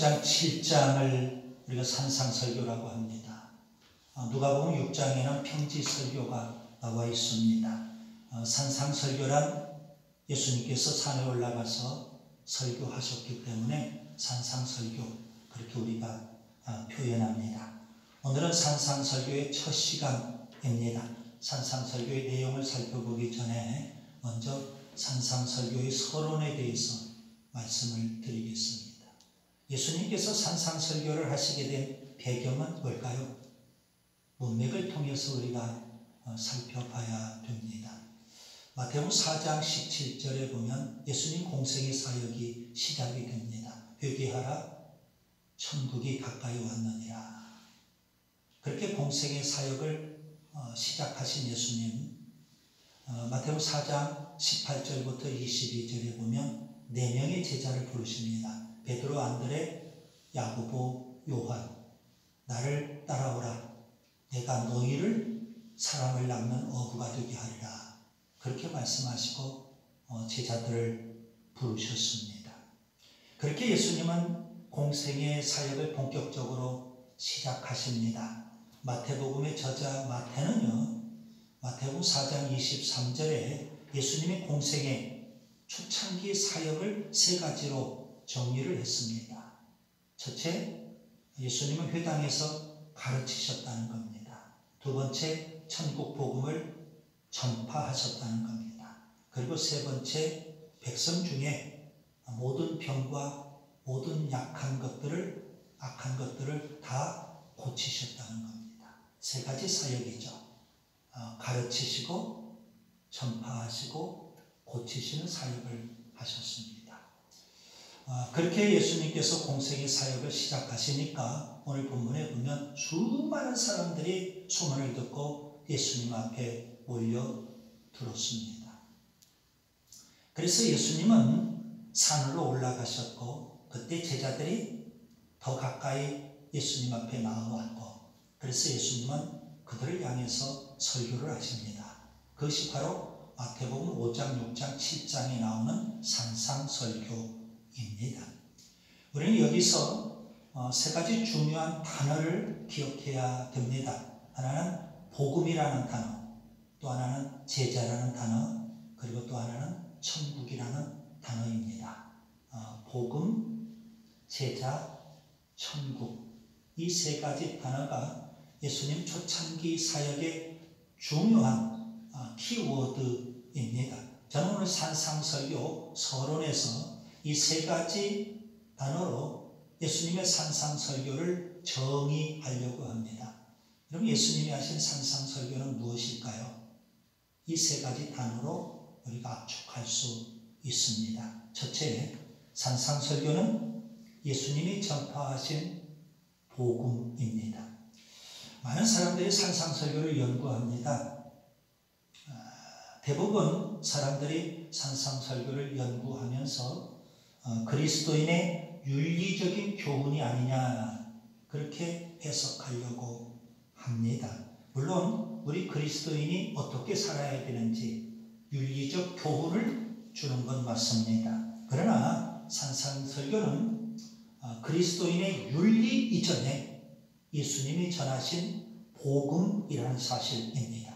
6장 7장을 우리가 산상설교라고 합니다. 누가복음 6장에는 평지설교가 나와 있습니다. 산상설교란 예수님께서 산에 올라가서 설교하셨기 때문에 산상설교, 그렇게 우리가 표현합니다. 오늘은 산상설교의 첫 시간입니다. 산상설교의 내용을 살펴보기 전에 먼저 산상설교의 서론에 대해서 말씀을 드리겠습니다. 예수님께서 산상설교를 하시게 된 배경은 뭘까요? 문맥을 통해서 우리가 살펴봐야 됩니다. 마태복음 4장 17절에 보면 예수님 공생의 사역이 시작이 됩니다. 회개하라, 천국이 가까이 왔느니라. 그렇게 공생의 사역을 시작하신 예수님, 마태복음 4장 18절부터 22절에 보면 4명의 제자를 부르십니다. 베드로, 안드레, 야고보, 요한. 나를 따라오라. 내가 너희를 사람을 낚는 어부가 되게 하리라. 그렇게 말씀하시고 제자들을 부르셨습니다. 그렇게 예수님은 공생의 사역을 본격적으로 시작하십니다. 마태복음의 저자 마태는요, 마태복음 4장 23절에 예수님의 공생의 초창기 사역을 3가지로 정리를 했습니다. 첫째, 예수님은 회당에서 가르치셨다는 겁니다. 두 번째, 천국 복음을 전파하셨다는 겁니다. 그리고 세 번째, 백성 중에 모든 병과 모든 악한 것들을 다 고치셨다는 겁니다. 3가지 사역이죠. 가르치시고 전파하시고 고치시는 사역을 하셨습니다. 그렇게 예수님께서 공생의 사역을 시작하시니까 오늘 본문에 보면 수많은 사람들이 소문을 듣고 예수님 앞에 몰려들었습니다. 그래서 예수님은 산으로 올라가셨고 그때 제자들이 더 가까이 예수님 앞에 나아왔고, 그래서 예수님은 그들을 향해서 설교를 하십니다. 그것이 바로 마태복음 5장, 6장, 7장에 나오는 산상설교입니다. 우리는 여기서 3가지 중요한 단어를 기억해야 됩니다. 하나는 복음이라는 단어, 또 하나는 제자라는 단어, 그리고 또 하나는 천국이라는 단어입니다. 복음, 제자, 천국, 이 3가지 단어가 예수님 초창기 사역의 중요한 키워드입니다. 저는 오늘 산상설교 서론에서 이 3가지 단어로 예수님의 산상설교를 정의하려고 합니다. 그럼 예수님이 하신 산상설교는 무엇일까요? 이 3가지 단어로 우리가 압축할 수 있습니다. 첫째, 산상설교는 예수님이 전파하신 복음입니다. 많은 사람들이 산상설교를 연구합니다. 대부분 사람들이 산상설교를 연구하면서 그리스도인의 윤리적인 교훈이 아니냐, 그렇게 해석하려고 합니다. 물론 우리 그리스도인이 어떻게 살아야 되는지 윤리적 교훈을 주는 건 맞습니다. 그러나 산상설교는 그리스도인의 윤리 이전에 예수님이 전하신 복음이라는 사실입니다.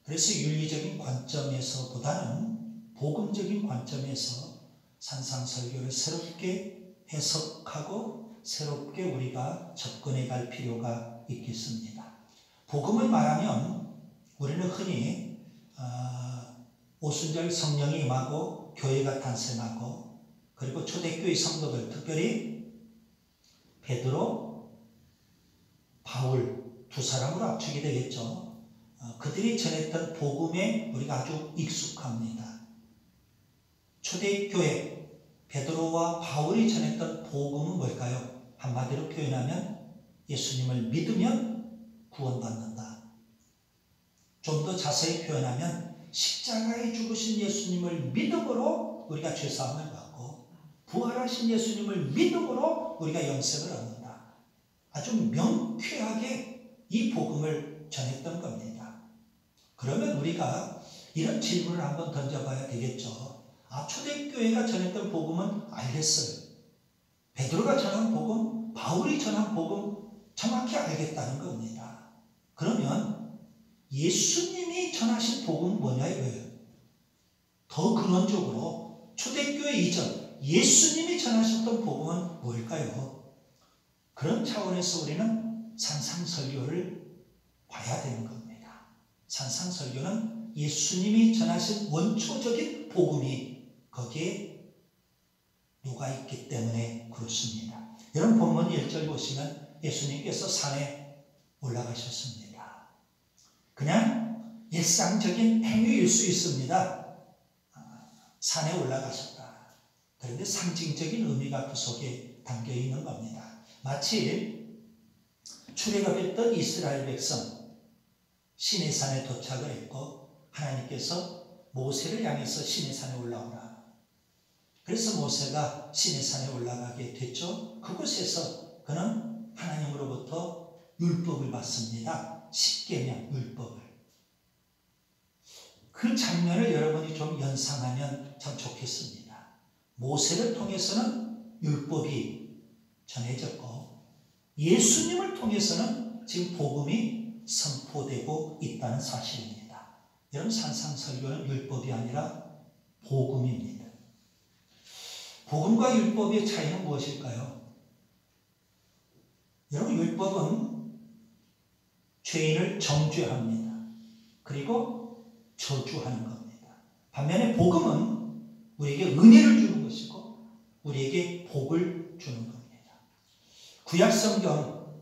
그래서 윤리적인 관점에서보다는 복음적인 관점에서 산상설교를 새롭게 해석하고 새롭게 우리가 접근해 갈 필요가 있겠습니다. 복음을 말하면 우리는 흔히 오순절 성령이 임하고 교회가 탄생하고, 그리고 초대교회 성도들, 특별히 베드로, 바울 2사람으로 압축이 되겠죠. 그들이 전했던 복음에 우리가 아주 익숙합니다. 초대교회 베드로와 바울이 전했던 복음은 뭘까요? 한마디로 표현하면 예수님을 믿으면 구원받는다. 좀 더 자세히 표현하면 십자가에 죽으신 예수님을 믿음으로 우리가 죄사함을 받고 부활하신 예수님을 믿음으로 우리가 영생을 얻는다. 아주 명쾌하게 이 복음을 전했던 겁니다. 그러면 우리가 이런 질문을 한번 던져봐야 되겠죠. 초대교회가 전했던 복음은 알겠어요. 베드로가 전한 복음, 바울이 전한 복음 정확히 알겠다는 겁니다. 그러면 예수님이 전하신 복음은 뭐냐 이거예요. 더 근원적으로 초대교회 이전 예수님이 전하셨던 복음은 뭘까요? 그런 차원에서 우리는 산상설교를 봐야 되는 겁니다. 산상설교는 예수님이 전하신 원초적인 복음이 거기에 녹아있기 때문에 그렇습니다. 여러분 본문 1절 보시면 예수님께서 산에 올라가셨습니다. 그냥 일상적인 행위일 수 있습니다. 산에 올라가셨다. 그런데 상징적인 의미가 그 속에 담겨 있는 겁니다. 마치 출애굽했던 이스라엘 백성 시내산에 도착을 했고 하나님께서 모세를 향해서 시내산에 올라오라. 그래서 모세가 시내산에 올라가게 됐죠. 그곳에서 그는 하나님으로부터 율법을 받습니다. 십계명 율법을. 그 장면을 여러분이 좀 연상하면 참 좋겠습니다. 모세를 통해서는 율법이 전해졌고 예수님을 통해서는 지금 복음이 선포되고 있다는 사실입니다. 여러분 산상설교는 율법이 아니라 복음입니다. 복음과 율법의 차이는 무엇일까요? 여러분 율법은 죄인을 정죄합니다. 그리고 저주하는 겁니다. 반면에 복음은 우리에게 은혜를 주는 것이고 우리에게 복을 주는 겁니다. 구약성경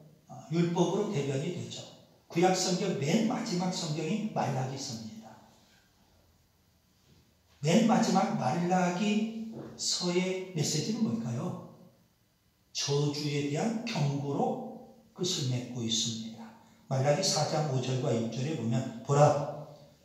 율법으로 대변이 되죠. 구약성경 맨 마지막 성경이 말라기서입니다. 맨 마지막 말라기서의 메시지는 뭘까요? 저주에 대한 경고로 끝을 맺고 있습니다. 말라기 4장 5절과 6절에 보면 보라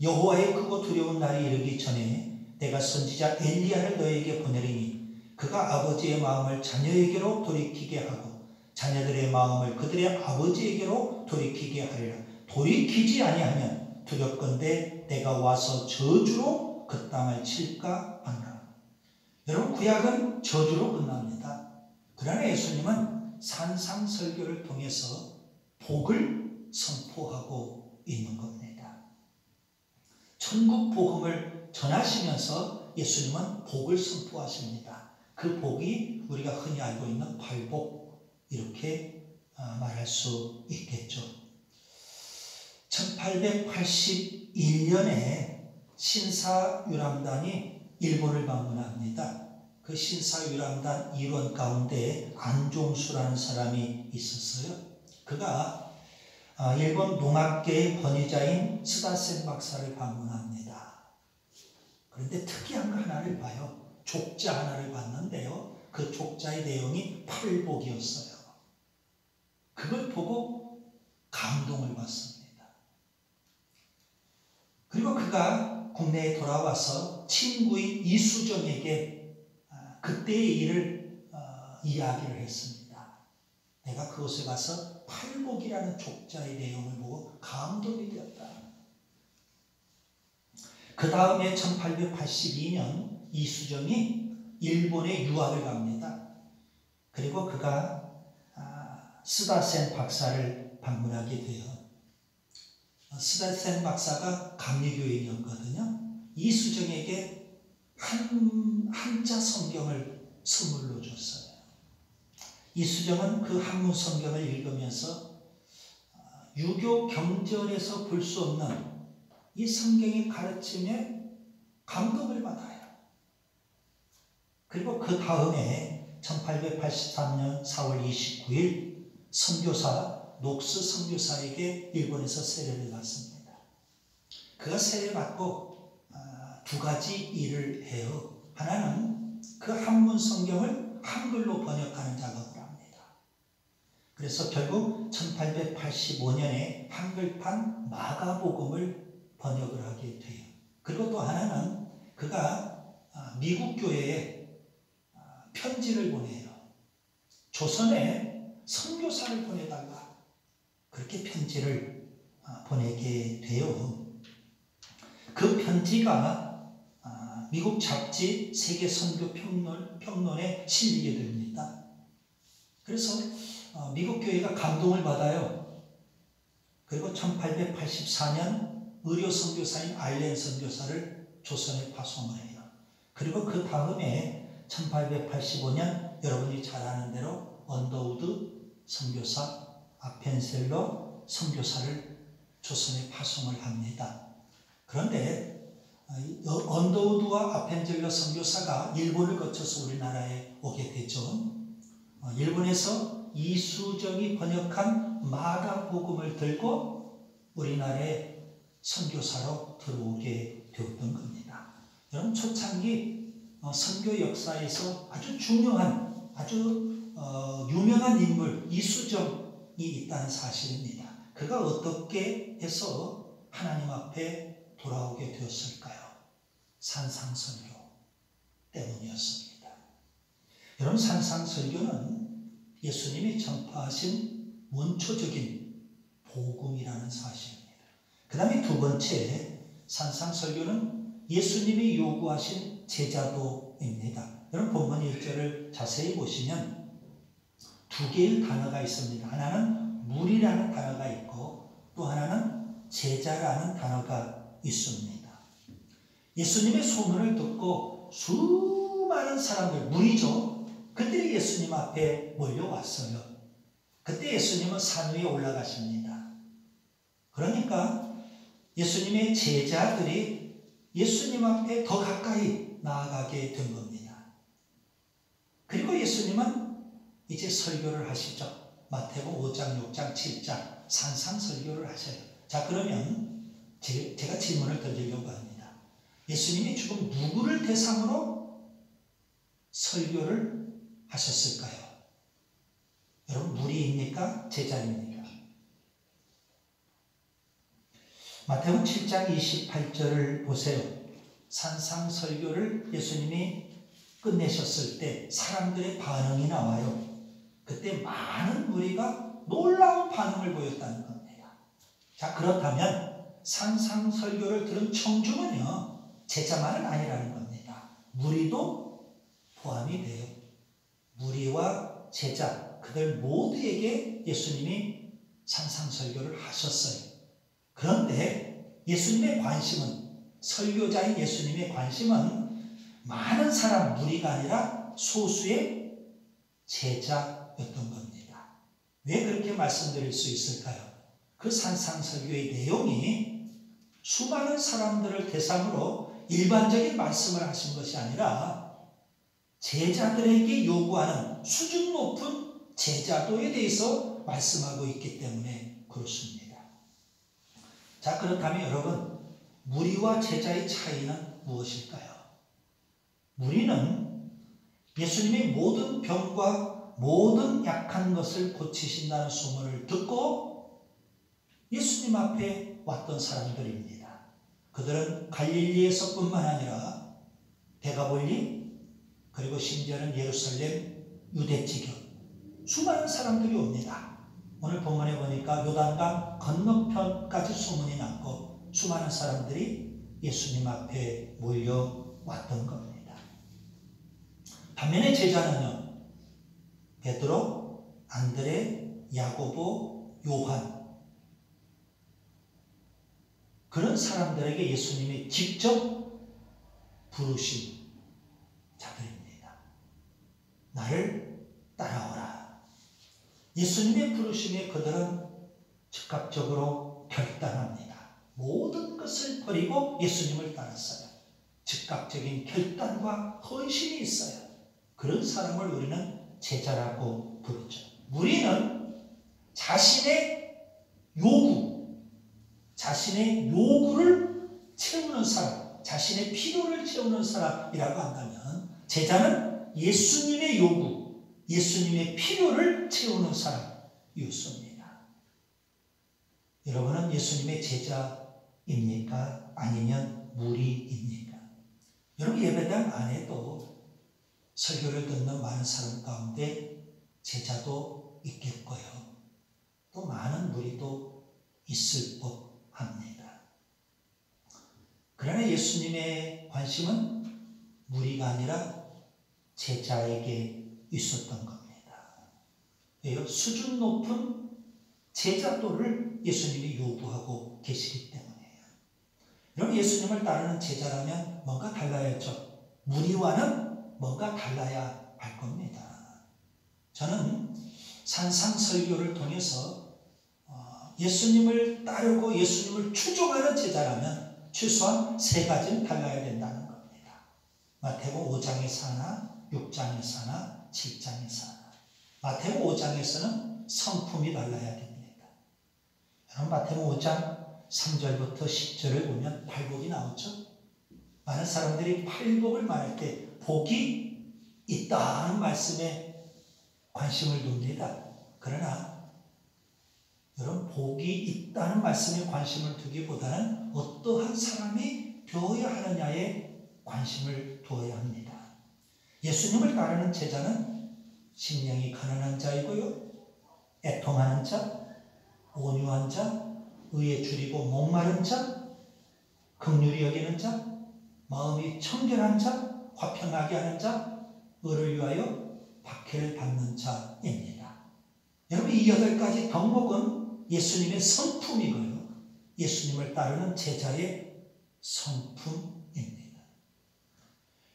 여호와의 크고 두려운 날이 이르기 전에 내가 선지자 엘리야를 너에게 보내리니 그가 아버지의 마음을 자녀에게로 돌이키게 하고 자녀들의 마음을 그들의 아버지에게로 돌이키게 하리라. 돌이키지 아니하면 두렵건대 내가 와서 저주로 그 땅을 칠까 하노라. 여러분 구약은 저주로 끝납니다. 그러나 예수님은 산상설교를 통해서 복을 선포하고 있는 겁니다. 천국 복음을 전하시면서 예수님은 복을 선포하십니다. 그 복이 우리가 흔히 알고 있는 팔복 이렇게 말할 수 있겠죠. 1881년에 신사유람단이 일본을 방문합니다. 그 신사유람단 일원 가운데 안종수라는 사람이 있었어요. 그가 일본 농학계의 권위자인 스다센 박사를 방문합니다. 그런데 특이한 거 하나를 봐요. 족자 하나를 봤는데요. 그 족자의 내용이 팔복이었어요. 그걸 보고 감동을 받습니다. 그리고 그가 국내에 돌아와서 친구인 이수정에게 그때의 일을 이야기를 했습니다. 내가 그곳에 가서 팔복이라는 족자의 내용을 보고 감동이 되었다. 그 다음에 1882년 이수정이 일본에 유학을 갑니다. 그리고 그가 스다센 박사를 방문하게 돼요. 스다센 박사가 감리교인이었거든요. 이수정에게 한자 성경을 선물로 줬어요. 이수정은 그 한문 성경을 읽으면서 유교 경전에서 볼 수 없는 이 성경의 가르침에 감동을 받아요. 그리고 그 다음에 1883년 4월 29일 선교사 녹스 선교사에게 일본에서 세례를 받습니다. 그가 세례받고 두 가지 일을 해요. 하나는 그 한문 성경을 한글로 번역하는 작업을 합니다. 그래서 결국 1885년에 한글판 마가복음을 번역을 하게 돼요. 그리고 또 하나는 그가 미국 교회에 편지를 보내요. 조선에 선교사를 보내달라. 그렇게 편지를 보내게 돼요. 그 편지가 미국 잡지 세계 선교 평론에 실리게 됩니다. 그래서 미국 교회가 감동을 받아요. 그리고 1884년 의료 선교사인 알렌 선교사를 조선에 파송을 해요. 그리고 그 다음에 1885년 여러분이 잘 아는 대로 언더우드 선교사, 아펜셀러 선교사를 조선에 파송을 합니다. 그런데 언더우드와 아펜젤러 선교사가 일본을 거쳐서 우리나라에 오게 되죠. 일본에서 이수정이 번역한 마가복음을 들고 우리나라에 선교사로 들어오게 되었던 겁니다. 여러분, 초창기 선교 역사에서 아주 중요한, 아주 유명한 인물 이수정이 있다는 사실입니다. 그가 어떻게 해서 하나님 앞에 돌아오게 되었을까요? 산상설교 때문이었습니다. 여러분, 산상설교는 예수님이 전파하신 원초적인 복음이라는 사실입니다. 그 다음에 두 번째, 산상설교는 예수님이 요구하신 제자도입니다. 여러분, 본문 1절을 자세히 보시면 두 개의 단어가 있습니다. 하나는 물이라는 단어가 있고 또 하나는 제자라는 단어가 있습니다. 예수님의 소문을 듣고 수많은 사람들, 무리죠. 그들이 예수님 앞에 몰려왔어요. 그때 예수님은 산 위에 올라가십니다. 그러니까 예수님의 제자들이 예수님 앞에 더 가까이 나아가게 된 겁니다. 그리고 예수님은 이제 설교를 하시죠. 마태복음 5장, 6장, 7장 산상설교를 하셔요. 자, 그러면 제가 질문을 던지려고 합니다. 예수님이 지금 누구를 대상으로 설교를 하셨을까요? 여러분, 무리입니까? 제자입니까? 마태복음 7장 28절을 보세요. 산상설교를 예수님이 끝내셨을 때 사람들의 반응이 나와요. 그때 많은 무리가 놀라운 반응을 보였다는 겁니다. 자, 그렇다면 산상설교를 들은 청중은요, 제자만은 아니라는 겁니다. 무리도 포함이 돼요. 무리와 제자, 그들 모두에게 예수님이 산상설교를 하셨어요. 그런데 예수님의 관심은, 설교자인 예수님의 관심은 많은 사람, 무리가 아니라 소수의 제자였던 겁니다. 왜 그렇게 말씀드릴 수 있을까요? 그 산상설교의 내용이 수많은 사람들을 대상으로 일반적인 말씀을 하신 것이 아니라 제자들에게 요구하는 수준 높은 제자도에 대해서 말씀하고 있기 때문에 그렇습니다. 자, 그렇다면 여러분, 무리와 제자의 차이는 무엇일까요? 무리는 예수님의 모든 병과 모든 약한 것을 고치신다는 소문을 듣고 예수님 앞에 왔던 사람들입니다. 그들은 갈릴리에서뿐만 아니라 데가볼리, 그리고 심지어는 예루살렘, 유대 지경 수많은 사람들이 옵니다. 오늘 본문에 보니까 요단강 건너편까지 소문이 났고 수많은 사람들이 예수님 앞에 몰려왔던 겁니다. 반면에 제자는요, 베드로, 안드레, 야고보, 요한, 그런 사람들에게 예수님이 직접 부르신 자들입니다. 나를 따라오라. 예수님의 부르심에 그들은 즉각적으로 결단합니다. 모든 것을 버리고 예수님을 따랐어요. 즉각적인 결단과 헌신이 있어요. 그런 사람을 우리는 제자라고 부르죠. 무리는 자신의 요구를 채우는 사람, 자신의 필요를 채우는 사람이라고 한다면, 제자는 예수님의 요구, 예수님의 필요를 채우는 사람이었습니다. 여러분은 예수님의 제자입니까? 아니면 무리입니까? 여러분, 예배당 안에도 설교를 듣는 많은 사람 가운데 제자도 있겠고요, 또 많은 무리도 있을 법합니다. 그러나 예수님의 관심은 무리가 아니라 제자에게 있었던 겁니다. 수준 높은 제자도를 예수님이 요구하고 계시기 때문이에요. 여러분, 예수님을 따르는 제자라면 뭔가 달라야죠. 무리와는 뭔가 달라야 할 겁니다. 저는 산상설교를 통해서 예수님을 따르고 예수님을 추종하는 제자라면 최소한 3가지는 달라야 된다는 겁니다. 마태복음 5장에서 하나, 6장에서 하나, 7장에서 하나. 마태복음 5장에서는 성품이 달라야 됩니다. 여러분, 마태복음 5장 3절부터 10절을 보면 팔복이 나오죠. 많은 사람들이 팔복을 말할 때 복이 있다는 말씀에 관심을 둡니다. 그러나 여러분, 복이 있다는 말씀에 관심을 두기보다는 어떠한 사람이 되어야 하느냐에 관심을 두어야 합니다. 예수님을 따르는 제자는 심령이 가난한 자이고요, 애통하는 자, 온유한 자, 의에 줄이고 목마른 자, 긍휼히 여기는 자, 마음이 청결한 자, 화평하게 하는 자, 의를 위하여 박해를 받는 자입니다. 여러분, 이 8가지 덕목은 예수님의 성품이고요, 예수님을 따르는 제자의 성품입니다.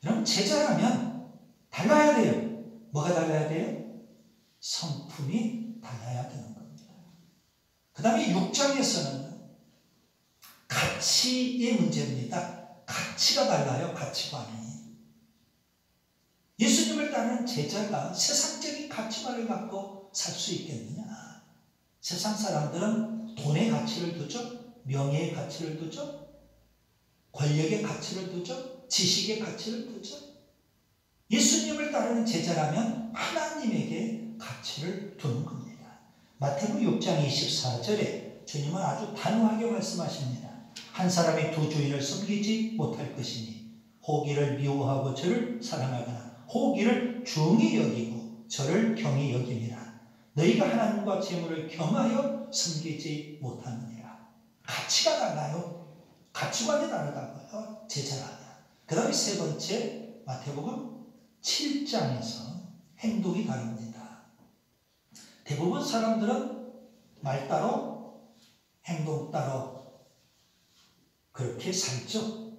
여러분, 제자라면 달라야 돼요. 뭐가 달라야 돼요? 성품이 달라야 되는 겁니다. 그 다음에 6장에서는 가치의 문제입니다. 가치가 달라요. 가치관이. 예수님을 따르는 제자가 세상적인 가치관을 갖고 살 수 있겠느냐? 세상 사람들은 돈의 가치를 두죠. 명예의 가치를 두죠. 권력의 가치를 두죠. 지식의 가치를 두죠. 예수님을 따르는 제자라면 하나님에게 가치를 두는 겁니다. 마태복음 6장 24절에 주님은 아주 단호하게 말씀하십니다. 한 사람이 두 주인을 섬기지 못할 것이니 호기를 미워하고 저를 사랑하거나 호기를 중히 여기고 저를 경히 여김이라. 너희가 하나님과 재물을 겸하여 섬기지 못하느니라. 가치가 달라요. 가치관이 다르다고요. 제자라면. 그 다음에 3번째, 마태복음 7장에서 행동이 다릅니다. 대부분 사람들은 말 따로 행동 따로 그렇게 살죠.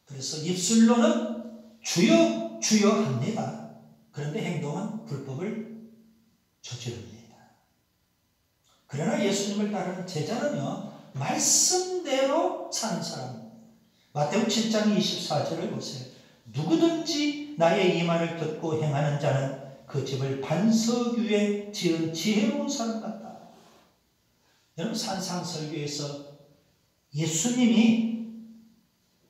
그래서 입술로는 주여 주여 합니다. 그런데 행동은 불법을 저지릅니다. 그러나 예수님을 따르는 제자는요, 말씀대로 사는 사람입니다. 마태복음 7장 24절을 보세요. 누구든지 나의 이 말을 듣고 행하는 자는 그 집을 반석 위에 지은 지혜로운 사람 같다. 여러분, 산상설교에서 예수님이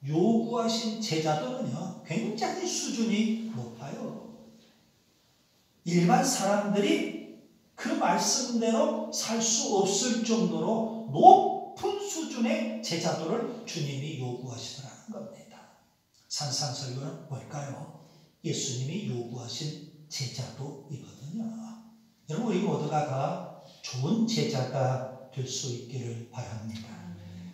요구하신 제자도는요, 굉장히 수준이 높아요. 일반 사람들이 그 말씀대로 살 수 없을 정도로 높은 수준의 제자도를 주님이 요구하시더라는 겁니다. 산상설교는 뭘까요? 예수님이 요구하신 제자도이거든요. 여러분, 우리 모두가 다 좋은 제자가 될 수 있기를 바랍니다.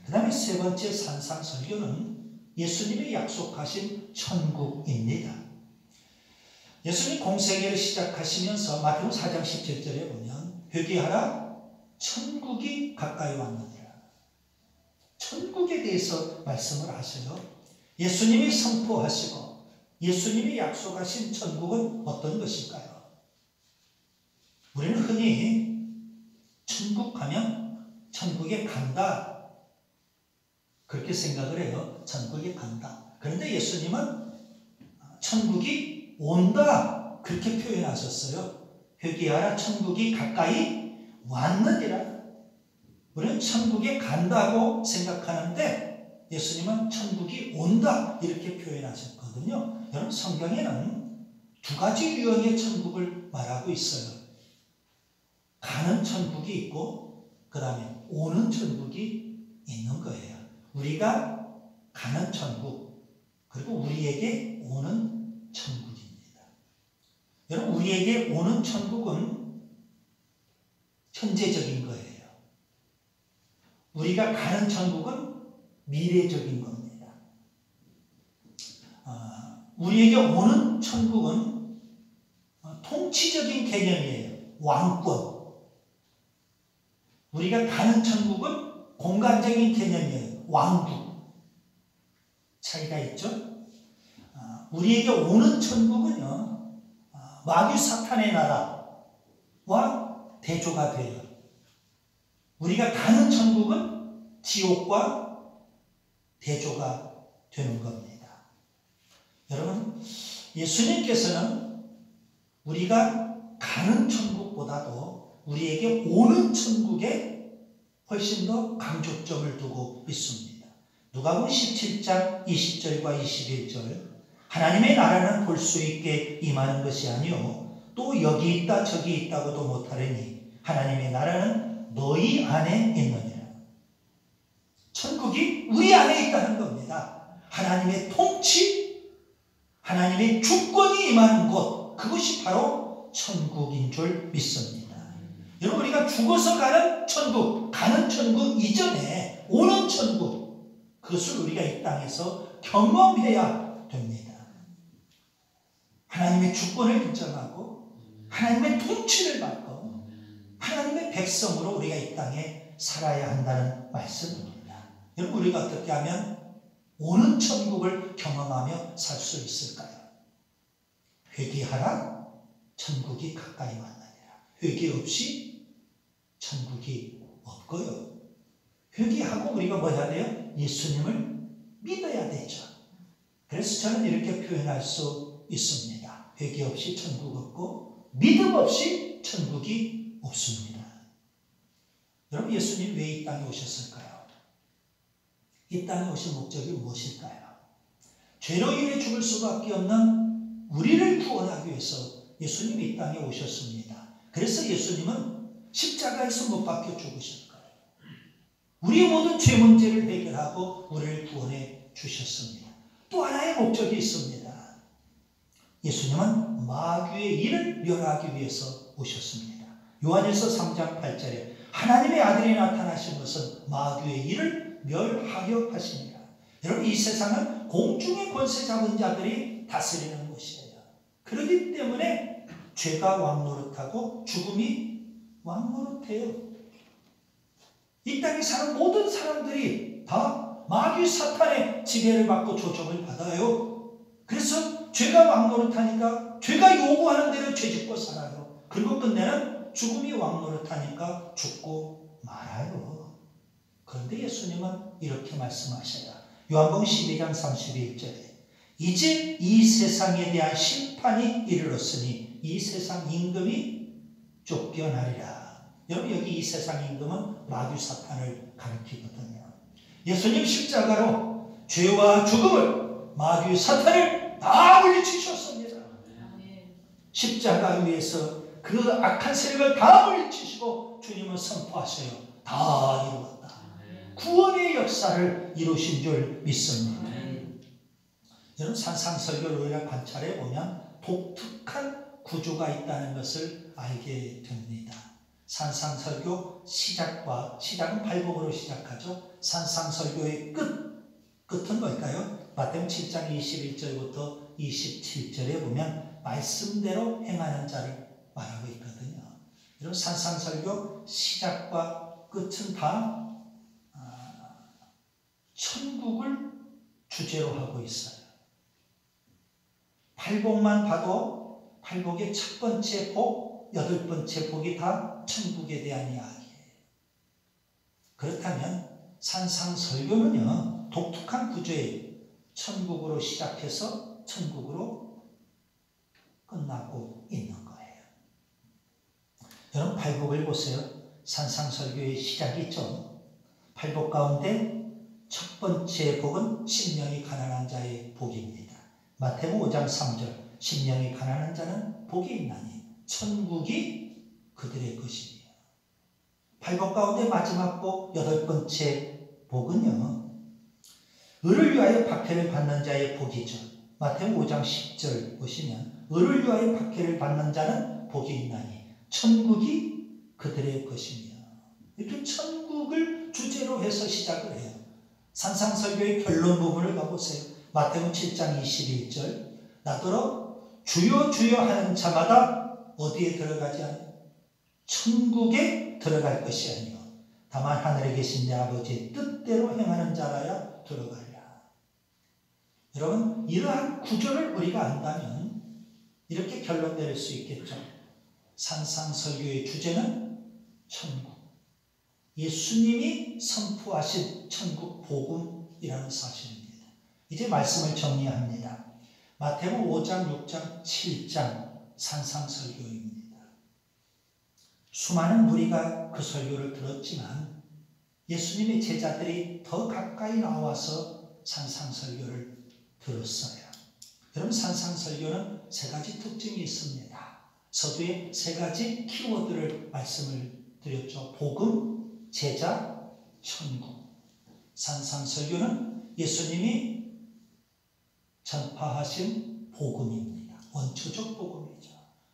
그 다음에 3번째 산상설교는 예수님이 약속하신 천국입니다. 예수님 공생애를 시작하시면서 마태복음 4장 17절에 보면 회개하라, 천국이 가까이 왔느니라. 천국에 대해서 말씀을 하세요. 예수님이 선포하시고 예수님이 약속하신 천국은 어떤 것일까요? 우리는 흔히 천국 가면 천국에 간다, 그렇게 생각을 해요. 천국에 간다. 그런데 예수님은 천국이 온다, 그렇게 표현하셨어요. 회개하라, 천국이 가까이 왔느니라. 우리는 천국에 간다고 생각하는데 예수님은 천국이 온다, 이렇게 표현하셨거든요. 여러분, 성경에는 2가지 유형의 천국을 말하고 있어요. 가는 천국이 있고 그 다음에 오는 천국이 있는 거예요. 우리가 가는 천국, 그리고 우리에게 오는 천국입니다. 여러분, 우리에게 오는 천국은 현재적인 거예요. 우리가 가는 천국은 미래적인 겁니다. 우리에게 오는 천국은 통치적인 개념이에요. 왕권. 우리가 가는 천국은 공간적인 개념이에요. 왕국. 차이가 있죠? 우리에게 오는 천국은요, 마귀 사탄의 나라와 대조가 돼요. 우리가 가는 천국은 지옥과 대조가 되는 겁니다. 여러분, 예수님께서는 우리가 가는 천국보다도 우리에게 오는 천국에 훨씬 더 강조점을 두고 있습니다. 누가복음 17장 20절과 21절, 하나님의 나라는 볼 수 있게 임하는 것이 아니요 또 여기 있다 저기 있다고도 못하려니 하나님의 나라는 너희 안에 있느니라. 천국이 우리 안에 있다는 겁니다. 하나님의 통치, 하나님의 주권이 임하는 곳, 그것이 바로 천국인 줄 믿습니다. 여러분, 우리가 죽어서 가는 천국, 가는 천국 이전에 오는 천국, 그것을 우리가 이 땅에서 경험해야 됩니다. 하나님의 주권을 인정하고 하나님의 통치를 받고 하나님의 백성으로 우리가 이 땅에 살아야 한다는 말씀입니다. 여러분, 우리가 어떻게 하면 오는 천국을 경험하며 살 수 있을까요? 회개하라, 천국이 가까이 만나니라. 회개 없이 천국이 없고요. 회개하고 우리가 뭐 해야 돼요? 예수님을 믿어야 되죠. 그래서 저는 이렇게 표현할 수 있습니다. 회개 없이 천국 없고 믿음 없이 천국이 없습니다. 여러분, 예수님 왜 이 땅에 오셨을까요? 이 땅에 오신 목적이 무엇일까요? 죄로 인해 죽을 수밖에 없는 우리를 구원하기 위해서 예수님이 이 땅에 오셨습니다. 그래서 예수님은 십자가에서 못 박혀 죽으신 거예요. 우리의 모든 죄 문제를 해결하고 우리를 구원해 주셨습니다. 또 하나의 목적이 있습니다. 예수님은 마귀의 일을 멸하기 위해서 오셨습니다. 요한일서 3장 8절에 하나님의 아들이 나타나신 것은 마귀의 일을 멸하려 하시니라. 여러분, 이 세상은 공중의 권세 잡은 자들이 다스리는 것이에요. 그렇기 때문에 죄가 왕노릇하고 죽음이 왕노릇해요. 이 땅에 사는 모든 사람들이 다 마귀 사탄의 지배를 받고 조종을 받아요. 그래서 죄가 왕노릇하니까 죄가 요구하는 대로 죄짓고 살아요. 그리고 끝내는 죽음이 왕노릇하니까 죽고 말아요. 그런데 예수님은 이렇게 말씀하셔요. 요한복음 12장 31절에 이제 이 세상에 대한 심판이 이르렀으니 이 세상 임금이 쫓겨나리라. 여러분, 여기 이 세상 임금은 마귀 사탄을 가리키거든요. 예수님 십자가로 죄와 죽음을, 마귀 사탄을 다 물리치셨습니다. 십자가 위에서 그 악한 세력을 다 물리치시고 주님은 선포하셔요. 다 이루었다. 구원의 역사를 이루신 줄 믿습니다. 여러분, 산상설교를 우리가 관찰해 보면 독특한 구조가 있다는 것을 알게 됩니다. 산상설교 시작은 발복으로 시작하죠. 산상설교의 끝은 뭘까요? 마태복음 7장 21절부터 27절에 보면 말씀대로 행하는 자를 말하고 있거든요. 여러분, 산상설교 시작과 끝은 다 천국을 주제로 하고 있어요. 팔복만 봐도 팔복의 첫 번째 복, 여덟 번째 복이 다 천국에 대한 이야기예요. 그렇다면 산상설교는요, 독특한 구조에 천국으로 시작해서 천국으로 끝나고 있는 거예요. 여러분, 팔복을 보세요. 산상설교의 시작이 있죠. 팔복 가운데 첫 번째 복은 심령이 가난한 자의 복입니다. 마태복음 5장 3절 심령이 가난한 자는 복이 있나니 천국이 그들의 것이며, 팔복 가운데 마지막 복 여덟 번째 복은요, 의를 위하여 박해를 받는 자의 복이죠. 마태복음 5장 10절 보시면 의를 위하여 박해를 받는 자는 복이 있나니 천국이 그들의 것이며, 이렇게 천국을 주제로 해서 시작을 해요. 산상설교의 결론 부분을 가보세요. 마태복음 7장 21절 나더러 주여 주여 하는 자마다 어디에 들어가지 않아요? 천국에 들어갈 것이 아니요 다만 하늘에 계신 내 아버지의 뜻대로 행하는 자라야 들어가리라. 여러분, 이러한 구조를 우리가 안다면 이렇게 결론 내릴 수 있겠죠. 산상설교의 주제는 천국, 예수님이 선포하신 천국 복음이라는 사실입니다. 이제 말씀을 정리합니다. 마태복음 5장, 6장, 7장 산상설교입니다. 수많은 무리가 그 설교를 들었지만 예수님의 제자들이 더 가까이 나와서 산상설교를 들었어요. 여러분, 산상설교는 세 가지 특징이 있습니다. 서두에 세 가지 키워드를 말씀을 드렸죠. 복음, 제자, 천국. 산상설교는 예수님이 전파하신 복음입니다. 원초적 복음이죠.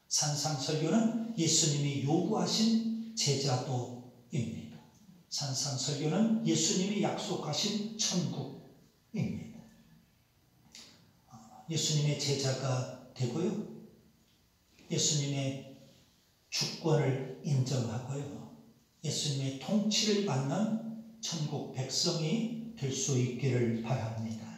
산상설교는 예수님이 요구하신 제자도입니다. 산상설교는 예수님이 약속하신 천국입니다. 예수님의 제자가 되고요. 예수님의 주권을 인정하고요. 예수님의 통치를 받는 천국 백성이 될 수 있기를 바랍니다.